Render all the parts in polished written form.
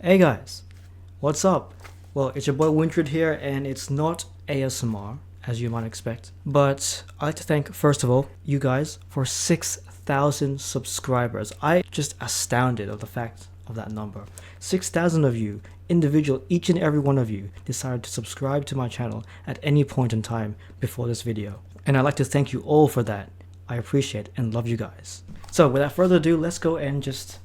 Hey guys, what's up? Well, it's your boy Wintred here, and it's not ASMR, as you might expect. But I'd like to thank, first of all, you guys for 6,000 subscribers. I just astounded of the fact of that number. 6,000 of you, individual, each and every one of you, decided to subscribe to my channel at any point in time before this video. And I'd like to thank you all for that. I appreciate and love you guys. So without further ado, let's go and just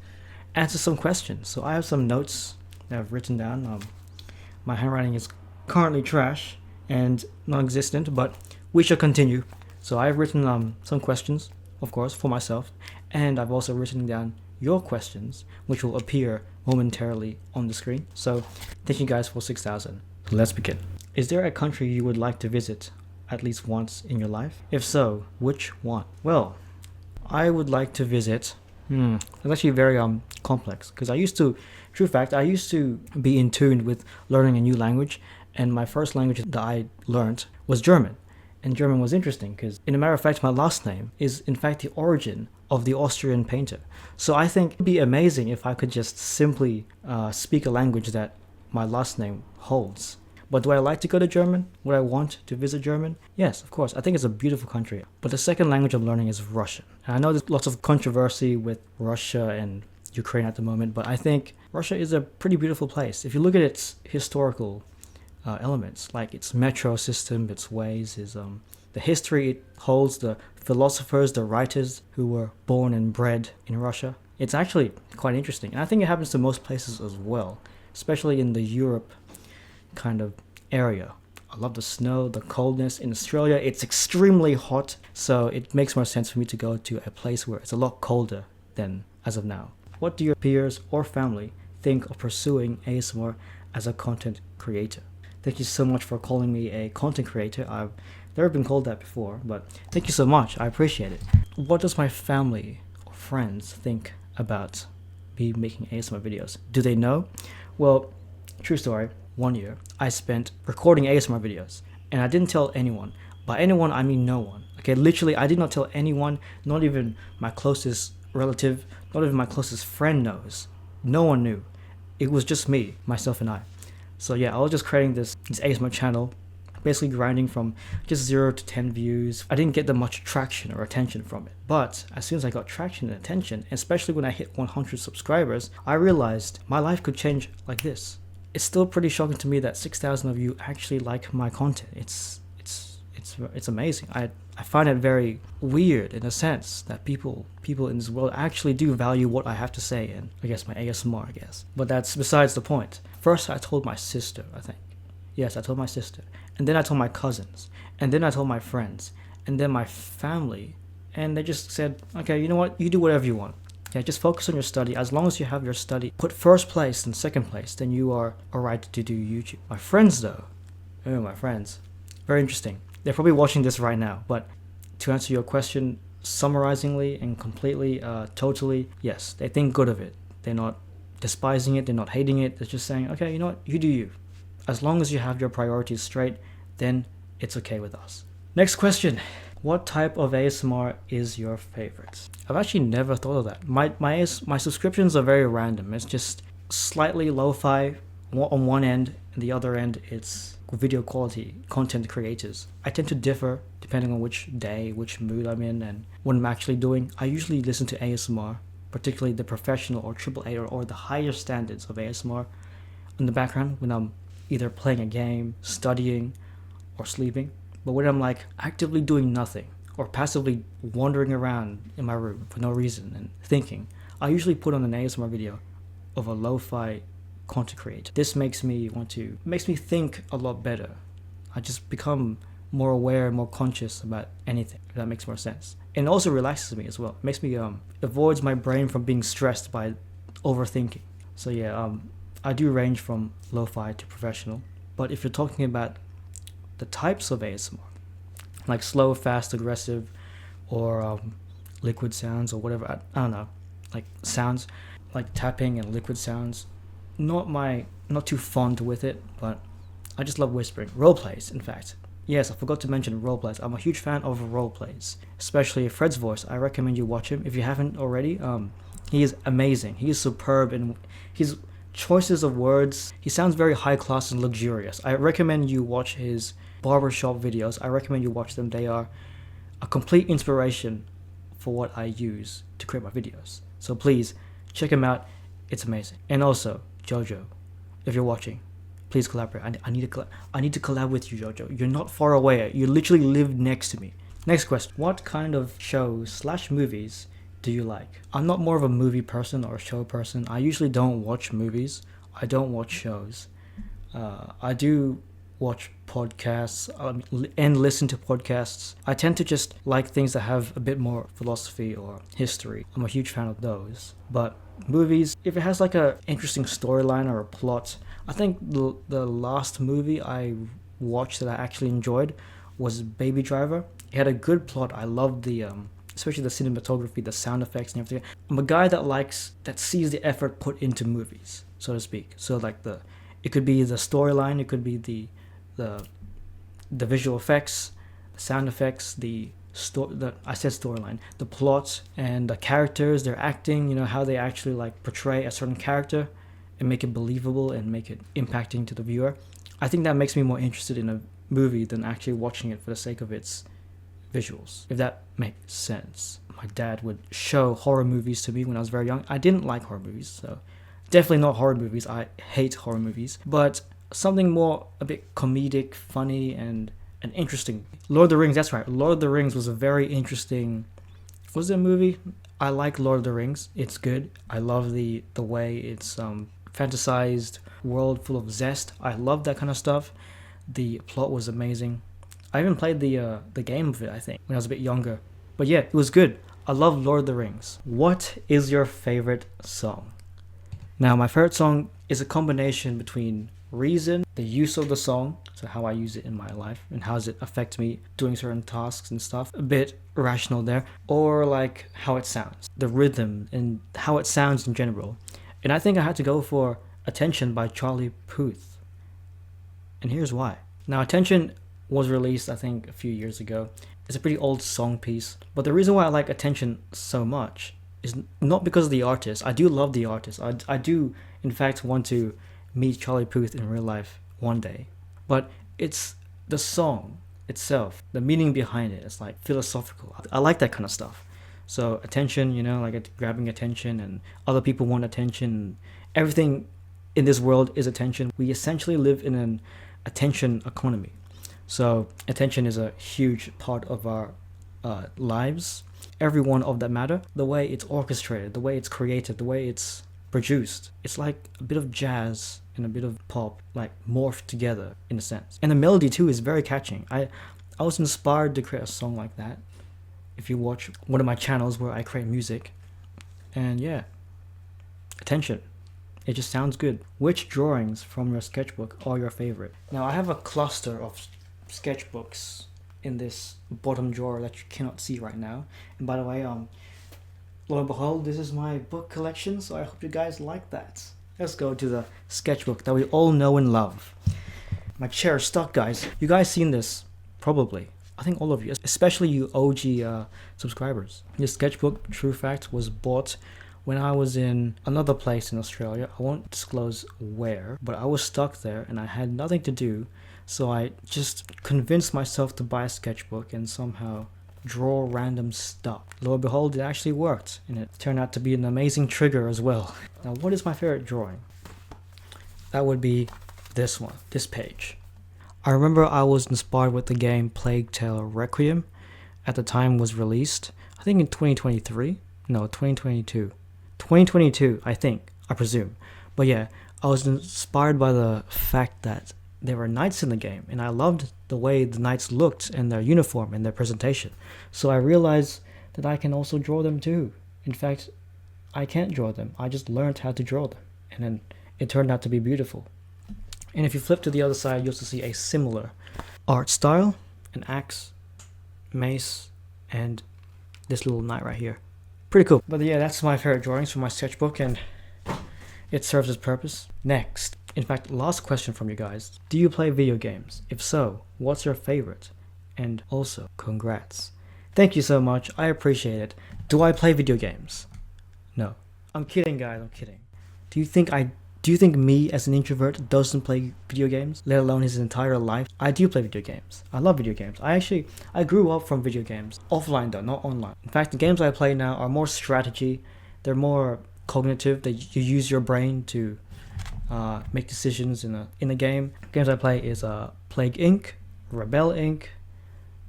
answer some questions. So I have some notes that I've written down. My handwriting is currently trash and non-existent, but we shall continue. So I've written some questions, of course, for myself, and I've also written down your questions, which will appear momentarily on the screen. So thank you guys for 6,000. Let's begin. Is there a country you would like to visit at least once in your life? If so, which one? Well, I would like to visit. It's actually very complex because I used to be in tune with learning a new language, and my first language that I learned was German. And German was interesting because, in a matter of fact, my last name is in fact the origin of the Austrian painter. So I think it'd be amazing if I could just simply speak a language that my last name holds. But do I like to go to German? Would I want to visit German? Yes, of course. I think it's a beautiful country. But the second language I'm learning is Russian. And I know there's lots of controversy with Russia and Ukraine at the moment, but I think Russia is a pretty beautiful place. If you look at its historical elements, like its metro system, its ways, the history it holds, the philosophers, the writers who were born and bred in Russia, it's actually quite interesting. And I think it happens to most places as well, especially in the Europe kind of area. I love the snow, the coldness. In Australia, it's extremely hot, so it makes more sense for me to go to a place where it's a lot colder than as of now. What do your peers or family think of pursuing ASMR as a content creator? Thank you so much for calling me a content creator. I've never been called that before, but thank you so much. I appreciate it. What does my family or friends think about me making ASMR videos? Do they know? Well, true story. 1 year, I spent recording ASMR videos, and I didn't tell anyone. By anyone, I mean no one. Okay, literally, I did not tell anyone, not even my closest relative, not even my closest friend knows. No one knew. It was just me, myself, and I. So yeah, I was just creating this ASMR channel, basically grinding from just 0 to 10 views. I didn't get that much traction or attention from it. But as soon as I got traction and attention, especially when I hit 100 subscribers, I realized my life could change like this. It's still pretty shocking to me that 6,000 of you actually like my content. It's amazing. I find it very weird in a sense that people in this world actually do value what I have to say, and I guess my ASMR, I guess. But that's besides the point. First, I told my sister, I think. Yes, I told my sister. And then I told my cousins. And then I told my friends. And then my family. And they just said, okay, you know what? You do whatever you want. Yeah, just focus on your study. As long as you have your study put first place and second place, then you are alright to do YouTube. My friends though, my friends, very interesting. They're probably watching this right now, but to answer your question summarizingly and completely, totally, yes, they think good of it. They're not despising it, they're not hating it, they're just saying, okay, you know what, you do you. As long as you have your priorities straight, then it's okay with us. Next question. What type of ASMR is your favorite? I've actually never thought of that. My subscriptions are very random. It's just slightly lo-fi on one end, and the other end it's video quality content creators. I tend to differ depending on which day, which mood I'm in, and what I'm actually doing. I usually listen to ASMR, particularly the professional or AAA or the higher standards of ASMR in the background when I'm either playing a game, studying, or sleeping. But when I'm like actively doing nothing or passively wandering around in my room for no reason and thinking, I usually put on an ASMR video of a lo-fi content creator. This makes me think a lot better. I just become more aware, more conscious about anything, if that makes more sense. And it also relaxes me as well. It makes me, avoids my brain from being stressed by overthinking. So yeah, I do range from lo-fi to professional. But if you're talking about the types of ASMR, like slow, fast, aggressive, or liquid sounds or whatever, I don't know, like sounds, like tapping and liquid sounds, not too fond with it, but I just love whispering. Role plays, in fact. Yes, I forgot to mention role plays. I'm a huge fan of role plays, especially Fred's voice. I recommend you watch him if you haven't already. He is amazing. He is superb, and he's choices of words. He sounds very high class and luxurious. I recommend you watch his barbershop videos. I recommend you watch them. They are a complete inspiration for what I use to create my videos. So please check him out. It's amazing. And also, Jojo, if you're watching, please collaborate. I need to collab with you, Jojo. You're not far away. You literally live next to me. Next question. What kind of shows / movies do you like? I'm not more of a movie person or a show person. I usually don't watch movies. I don't watch shows. I do watch podcasts and listen to podcasts. I tend to just like things that have a bit more philosophy or history. I'm a huge fan of those. But movies, if it has like a interesting storyline or a plot, I think the last movie I watched that I actually enjoyed was Baby Driver. It had a good plot. I loved the especially the cinematography, the sound effects and everything. I'm a guy that sees the effort put into movies, so to speak. So like it could be the storyline, it could be the visual effects, the sound effects, the storyline, the plot, and the characters, their acting, how they actually like portray a certain character and make it believable and make it impacting to the viewer. I think that makes me more interested in a movie than actually watching it for the sake of its visuals, if that makes sense. My dad would show horror movies to me when I was very young. I didn't like horror movies, so definitely not horror movies. I hate horror movies, but something more a bit comedic, funny, and interesting. Lord of the Rings, that's right. Lord of the Rings was a very interesting... Was it a movie? I like Lord of the Rings. It's good. I love the way it's fantasized world full of zest. I love that kind of stuff. The plot was amazing. I even played the game of it, I think, when I was a bit younger. But yeah, it was good. I love Lord of the Rings. What is your favorite song? Now, my favorite song is a combination between reason, the use of the song, so how I use it in my life and how does it affect me doing certain tasks and stuff, a bit rational there, or like how it sounds, the rhythm and how it sounds in general. And I think I had to go for Attention by Charlie Puth. And here's why. Now, Attention was released, I think, a few years ago. It's a pretty old song piece. But the reason why I like Attention so much is not because of the artist. I do love the artist. I do, in fact, want to meet Charlie Puth in real life one day. But it's the song itself, the meaning behind it. It's like philosophical. I like that kind of stuff. So attention, like grabbing attention, and other people want attention. Everything in this world is attention. We essentially live in an attention economy. So attention is a huge part of our lives. Every one of that matter. The way it's orchestrated, the way it's created, the way it's produced. It's like a bit of jazz and a bit of pop, like morphed together in a sense. And the melody too is very catching. I was inspired to create a song like that. If you watch one of my channels where I create music. And yeah, Attention. It just sounds good. Which drawings from your sketchbook are your favorite? Now, I have a cluster of sketchbooks in this bottom drawer that you cannot see right now. And by the way, lo and behold, this is my book collection, so I hope you guys like that. Let's go to the sketchbook that we all know and love. My chair is stuck, guys. You guys seen this? Probably. I think all of you, especially you OG subscribers. This sketchbook, true fact, was bought when I was in another place in Australia. I won't disclose where, but I was stuck there and I had nothing to do. So I just convinced myself to buy a sketchbook and somehow draw random stuff. Lo and behold, it actually worked, and it turned out to be an amazing trigger as well. Now, what is my favorite drawing? That would be this one, this page. I remember I was inspired with the game Plague Tale Requiem. At the time it was released, I think in 2023? No, 2022. 2022, I think, I presume. But yeah, I was inspired by the fact that there were knights in the game, and I loved the way the knights looked and their uniform and their presentation. So I realized that I can also draw them too. In fact, I can't draw them. I just learned how to draw them, and then it turned out to be beautiful. And if you flip to the other side, you'll also see a similar art style, an axe, mace, and this little knight right here. Pretty cool. But yeah, that's my favorite drawings from my sketchbook, and it serves its purpose. Next, in fact, last question from you guys. Do you play video games? If so, what's your favorite? And also, congrats. Thank you so much. I appreciate it. Do I play video games? No. I'm kidding, guys. I'm kidding. Do you think I Do you think me as an introvert doesn't play video games, let alone his entire life? I do play video games. I love video games. I grew up from video games. Offline though, not online. In fact, the games I play now are more strategy. They're more cognitive, that you use your brain to make decisions in a game. Games I play is Plague Inc., Rebel Inc.,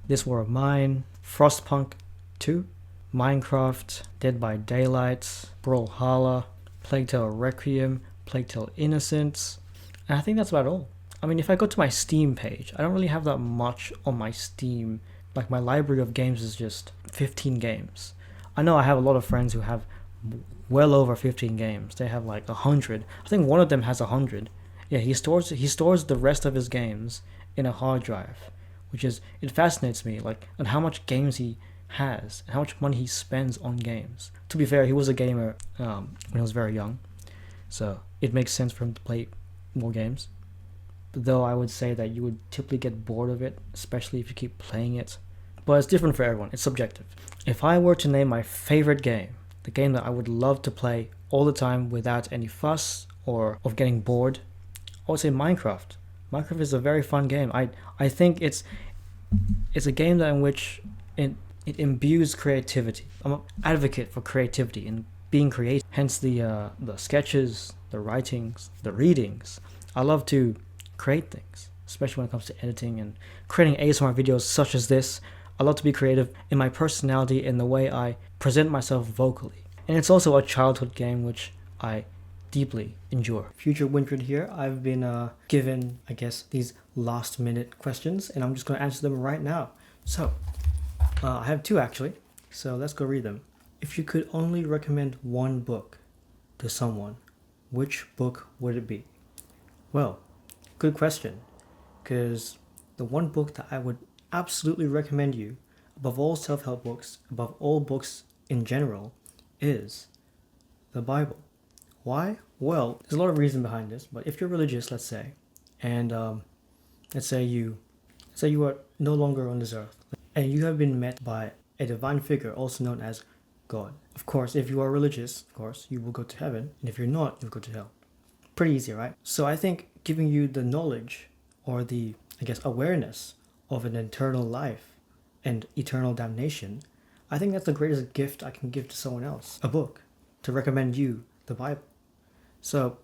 This War of Mine, Frostpunk 2, Minecraft, Dead by Daylight, Brawlhalla, Plague Tale Requiem, Plague Tale Innocence, and I think that's about all. I mean, if I go to my Steam page, I don't really have that much on my Steam. Like, my library of games is just 15 games. I know I have a lot of friends who have well over 15 games. They have like 100. I think one of them has 100. Yeah, he stores the rest of his games in a hard drive, which is, it fascinates me, like, on how much games he has and how much money he spends on games. To be fair, he was a gamer when he was very young, so it makes sense for him to play more games. But though I would say that you would typically get bored of it, especially if you keep playing it. But it's different for everyone. It's subjective. If I were to name my favorite game, the game that I would love to play all the time without any fuss or of getting bored, I would say Minecraft. Minecraft is a very fun game. I think it's a game that in which it imbues creativity. I'm an advocate for creativity and being creative. Hence the sketches, the writings, the readings. I love to create things, especially when it comes to editing and creating ASMR videos such as this. I love to be creative in my personality and the way I present myself vocally. And it's also a childhood game which I deeply enjoy. Future Windred here. I've been given, I guess, these last minute questions, and I'm just going to answer them right now. So, I have two actually, so let's go read them. If you could only recommend one book to someone, which book would it be? Well, good question, because the one book that I would absolutely recommend you, above all self-help books, above all books in general, is the Bible. Why? Well, there's a lot of reason behind this, but if you're religious, let's say, and let's say you are no longer on this earth, and you have been met by a divine figure, also known as God. Of course, if you are religious, of course, you will go to heaven, and if you're not, you'll go to hell. Pretty easy, right? So I think giving you the knowledge, or the, I guess, awareness of an eternal life and eternal damnation, I think that's the greatest gift I can give to someone else. A book, to recommend you the Bible. So,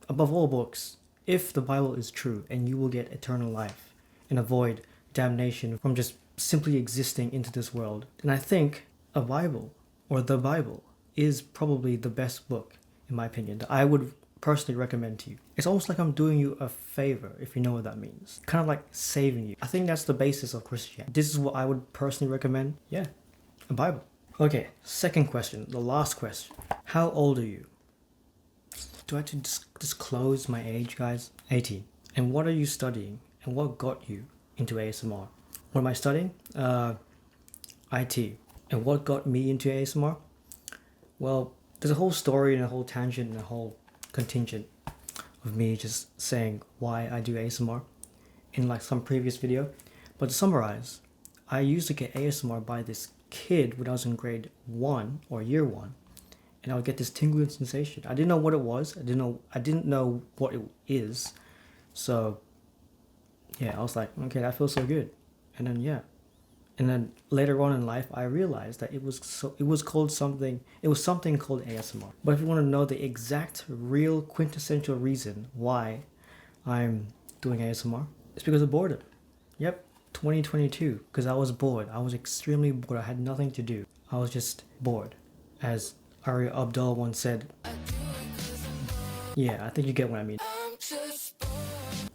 above all books, if the Bible is true and you will get eternal life and avoid damnation from just simply existing into this world, then I think a Bible, or the Bible, is probably the best book, in my opinion, that I would personally recommend to you. It's almost like I'm doing you a favor, if you know what that means. Kind of like saving you. I think that's the basis of Christianity. This is what I would personally recommend. Yeah, a Bible. Okay, second question, the last question. How old are you? Do I have to disclose my age, guys? 18. And what are you studying? And what got you into ASMR? What am I studying? IT. And what got me into ASMR? Well, there's a whole story and a whole tangent and a whole contingent of me just saying why I do ASMR in like some previous video. But to summarize, I used to get ASMR by this kid when I was in grade 1 or year 1. And I would get this tingling sensation. I didn't know what it was. I didn't know what it is. So yeah, I was like, okay, that feels so good. And then later on in life, I realized that it was something called ASMR. But if you want to know the exact, real, quintessential reason why I'm doing ASMR, it's because of boredom. Yep, 2022, because I was bored. I was extremely bored. I had nothing to do. I was just bored, as Arya Abdul once said. Yeah, I think you get what I mean.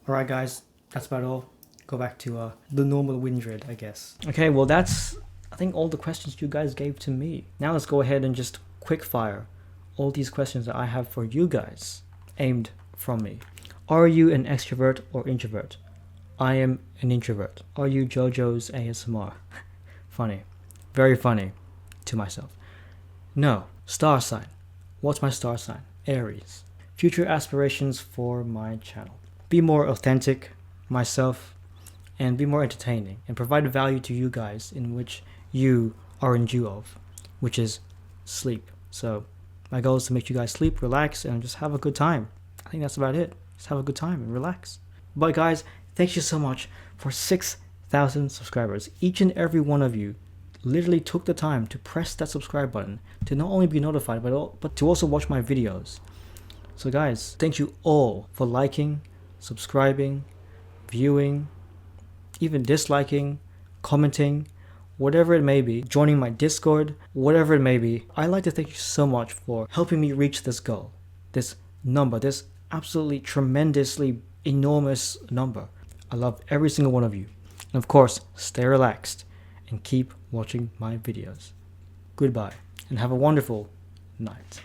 Alright guys, that's about all. Go back to the normal Windred, I guess. Okay, well that's, I think, all the questions you guys gave to me. Now let's go ahead and just quick fire all these questions that I have for you guys, aimed from me. Are you an extrovert or introvert? I am an introvert. Are you JoJo's ASMR? Funny. Very funny to myself. No. Star sign. What's my star sign? Aries. Future aspirations for my channel. Be more authentic, myself, and be more entertaining, and provide value to you guys in which you are in due of, which is sleep. So my goal is to make you guys sleep, relax, and just have a good time. I think that's about it. Just have a good time and relax. But guys, thank you so much for 6,000 subscribers. Each and every one of you literally took the time to press that subscribe button to not only be notified but to also watch my videos. So guys, thank you all for liking, subscribing, viewing, even disliking, commenting, whatever it may be, joining my Discord, whatever it may be. I'd like to thank you so much for helping me reach this goal, this number, this absolutely tremendously enormous number. I love every single one of you. And of course, stay relaxed and keep watching my videos. Goodbye and have a wonderful night.